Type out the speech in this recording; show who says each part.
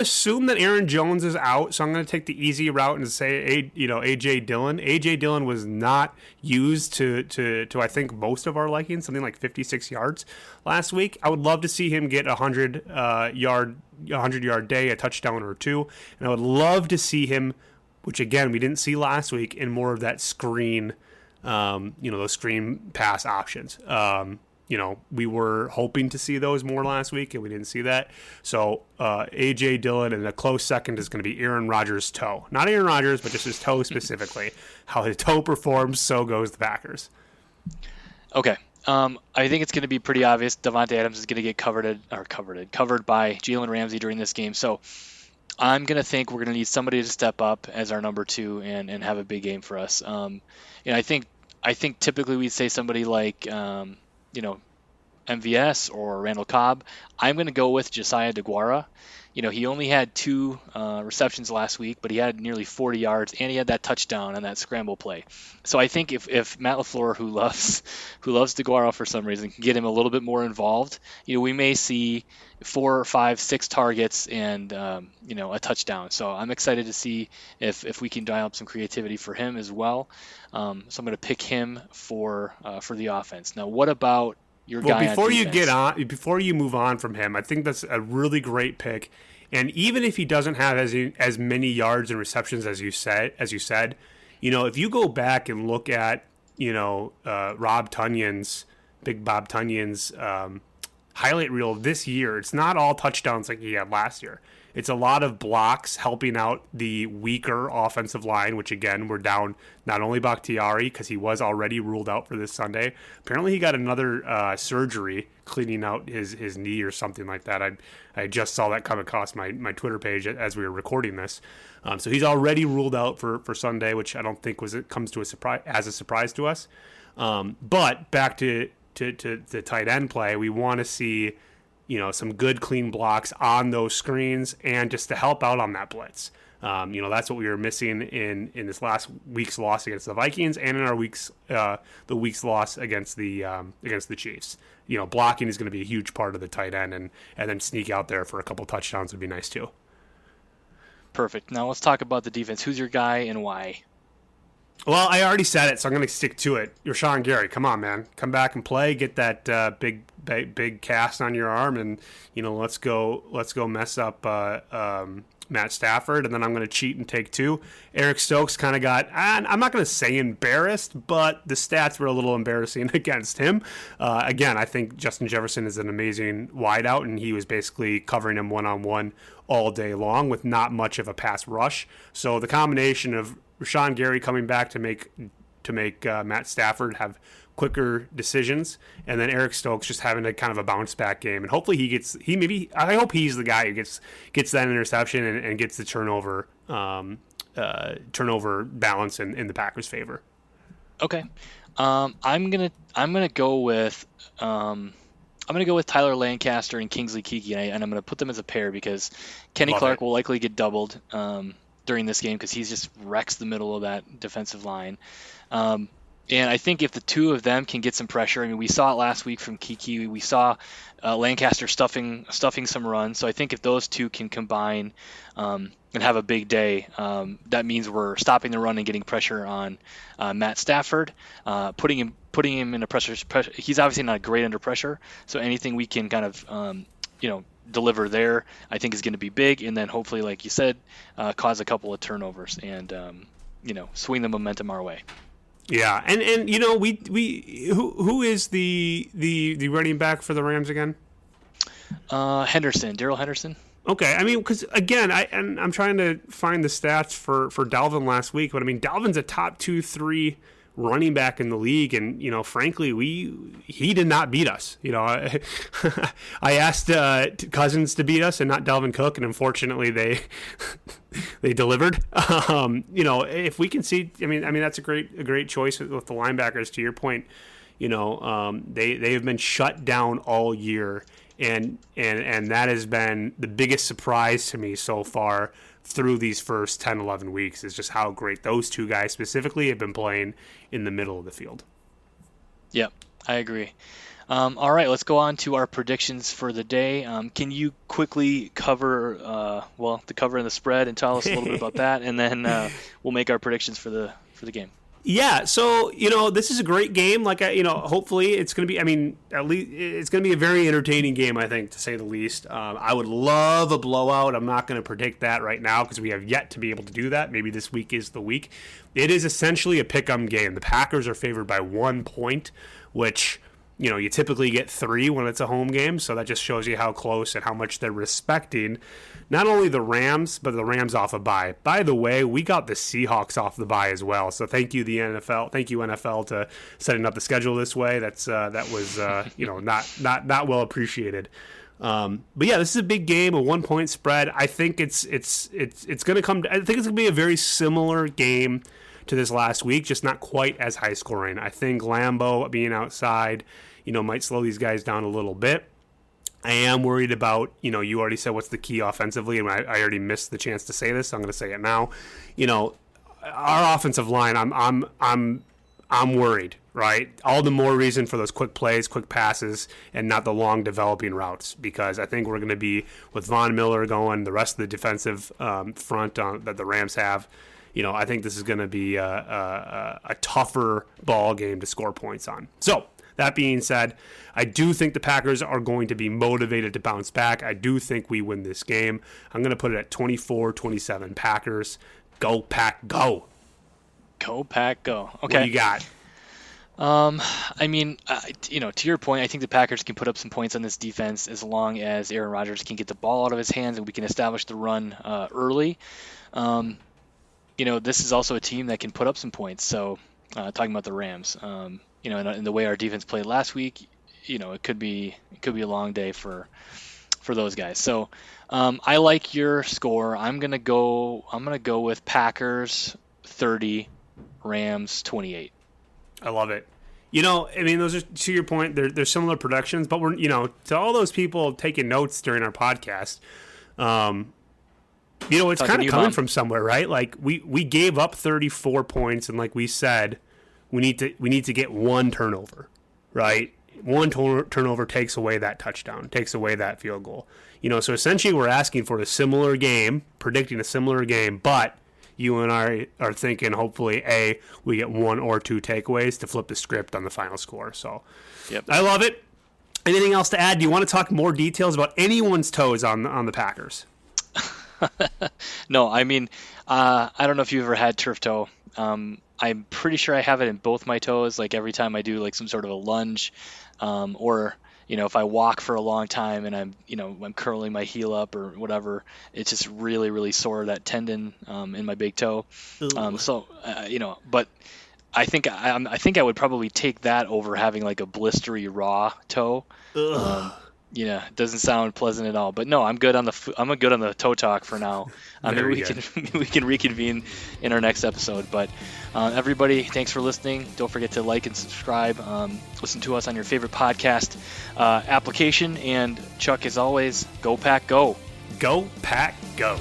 Speaker 1: assume that Aaron Jones is out, so I'm going to take the easy route and say, AJ Dillon. AJ Dillon was not used to I think most of our liking, something like 56 yards last week. I would love to see him get a 100 yard day, a touchdown or two, and I would love to see him, which again we didn't see last week, in more of that screen, those screen pass options. We were hoping to see those more last week, and we didn't see that. So A.J. Dillon, and a close second is going to be Aaron Rodgers' toe. Not Aaron Rodgers, but just his toe specifically. How his toe performs, so goes the Packers.
Speaker 2: Okay. I think it's going to be pretty obvious Davante Adams is going to get covered by Jalen Ramsey during this game. So I'm going to think we're going to need somebody to step up as our number two and have a big game for us. I think typically we'd say somebody like MVS or Randall Cobb. I'm going to go with Josiah DeGuara. He only had 2 receptions last week, but he had nearly 40 yards, and he had that touchdown on that scramble play. So I think if Matt LaFleur, who loves DeGuara for some reason, can get him a little bit more involved, we may see 4, 5, 6 targets and a touchdown. So I'm excited to see if we can dial up some creativity for him as well. So I'm going to pick him for the offense. Now, what about your guy
Speaker 1: before
Speaker 2: on
Speaker 1: you
Speaker 2: defense?
Speaker 1: before you move on from him, I think that's a really great pick. And even if he doesn't have as many yards and receptions as you said, if you go back and look at Big Bob Tunyon's highlight reel this year, it's not all touchdowns like he had last year. It's a lot of blocks helping out the weaker offensive line, which again, we're down not only Bakhtiari because he was already ruled out for this Sunday. Apparently he got another surgery cleaning out his knee or something like that. I just saw that come across my Twitter page as we were recording this. So he's already ruled out for Sunday, which I don't think comes to a surprise to us. But back to the tight end play, we want to see some good clean blocks on those screens and just to help out on that blitz. That's what we were missing in this last week's loss against the Vikings and in our week's loss against the Chiefs. Blocking is going to be a huge part of the tight end, and then sneak out there for a couple touchdowns would be nice too.
Speaker 2: Perfect. Now let's talk about the defense. Who's your guy and why?
Speaker 1: Well, I already said it, so I'm going to stick to it. Rashawn Gary, come on, man. Come back and play. Get that big cast on your arm, and let's go mess up Matt Stafford, and then I'm going to cheat and take 2. Eric Stokes kind of got, I'm not going to say embarrassed, but the stats were a little embarrassing against him. Again, I think Justin Jefferson is an amazing wideout, and he was basically covering him one-on-one all day long with not much of a pass rush. So the combination of Rashawn Gary coming back to make Matt Stafford have quicker decisions, and then Eric Stokes just having a kind of a bounce back game, and hopefully I hope he's the guy who gets that interception and gets the turnover balance in the Packers' favor.
Speaker 2: Okay, I'm gonna go with Tyler Lancaster and Kingsley Keke, and I'm gonna put them as a pair because Kenny Clark will likely get doubled during this game because he's just wrecks the middle of that defensive line. And I think if the two of them can get some pressure, we saw it last week from Keke. We saw Lancaster stuffing some runs. So I think if those two can combine and have a big day, that means we're stopping the run and getting pressure on Matt Stafford, putting him in a pressure. He's obviously not great under pressure, so anything we can kind of deliver there, I think is going to be big. And then hopefully, like you said, cause a couple of turnovers and swing the momentum our way.
Speaker 1: Yeah, and who is the running back for the Rams again?
Speaker 2: Henderson, Darrell Henderson.
Speaker 1: Okay, because again, I'm trying to find the stats for Dalvin last week, but Dalvin's a top 2-3 running back in the league, and frankly, he did not beat us. I asked Cousins to beat us and not Dalvin Cook, and unfortunately they delivered. If we can see, that's a great choice with the linebackers. To your point, they have been shut down all year, and that has been the biggest surprise to me so far through these first 10, 11 weeks is just how great those two guys specifically have been playing in the middle of the field.
Speaker 2: Yep, I agree. All right, let's go on to our predictions for the day. Can you quickly cover, the cover and the spread, and tell us a little bit about that, and then we'll make our predictions for the game.
Speaker 1: Yeah, so this is a great game. Like hopefully it's going to be. I mean, at least it's going to be a very entertaining game, I think, to say the least. I would love a blowout. I'm not going to predict that right now because we have yet to be able to do that. Maybe this week is the week. It is essentially a pick-'em game. The Packers are favored by 1 point, which you typically get 3 when it's a home game. So that just shows you how close and how much they're respecting not only the Rams, but the Rams off a bye. By the way, we got the Seahawks off the bye as well. So thank you, the NFL. Thank you, NFL, to setting up the schedule this way. That was not well appreciated. But yeah, this is a big game, a 1-point spread. I think it's going to come. I think it's going to be a very similar game to this last week, just not quite as high scoring. I think Lambeau being outside, might slow these guys down a little bit. I am worried about, you already said what's the key offensively, and I already missed the chance to say this, so I'm going to say it now. Our offensive line, I'm worried, right? All the more reason for those quick plays, quick passes, and not the long developing routes, because I think we're going to be, with Von Miller going, the rest of the defensive front that the Rams have, I think this is going to be a tougher ball game to score points on. So, that being said, I do think the Packers are going to be motivated to bounce back. I do think we win this game. I'm going to put it at 24-27 Packers. Go, Pack, go.
Speaker 2: Go, Pack, go. Okay.
Speaker 1: What do you got?
Speaker 2: To your point, I think the Packers can put up some points on this defense as long as Aaron Rodgers can get the ball out of his hands and we can establish the run early. This is also a team that can put up some points. So, talking about the Rams, and the way our defense played last week, it could be a long day for those guys. So, I like your score. I'm gonna go with Packers 30, Rams 28.
Speaker 1: I love it. Those are, to your point, they're similar productions, but we're, to all those people taking notes during our podcast, it's kind of coming from somewhere, right? Like we gave up 34 points, and like we said, we need to get 1 turnover, right? 1 turnover takes away that touchdown, takes away that field goal. So essentially we're asking for a similar game, predicting a similar game, but you and I are thinking hopefully we get 1 or 2 takeaways to flip the script on the final score. So
Speaker 2: yep.
Speaker 1: I love it. Anything else to add? Do you want to talk more details about anyone's toes on the Packers?
Speaker 2: No, I don't know if you've ever had turf toe. I'm pretty sure I have it in both my toes. Like every time I do like some sort of a lunge, or if I walk for a long time and I'm curling my heel up or whatever, it's just really, really sore, that tendon in my big toe. But I think I would probably take that over having like a blistery raw toe. It doesn't sound pleasant at all. But no, I'm good on the toe talk for now. Maybe we can reconvene in our next episode. But everybody, thanks for listening. Don't forget to like and subscribe. Listen to us on your favorite podcast application. And Chuck, as always, go Pack, go.
Speaker 1: Go Pack, go.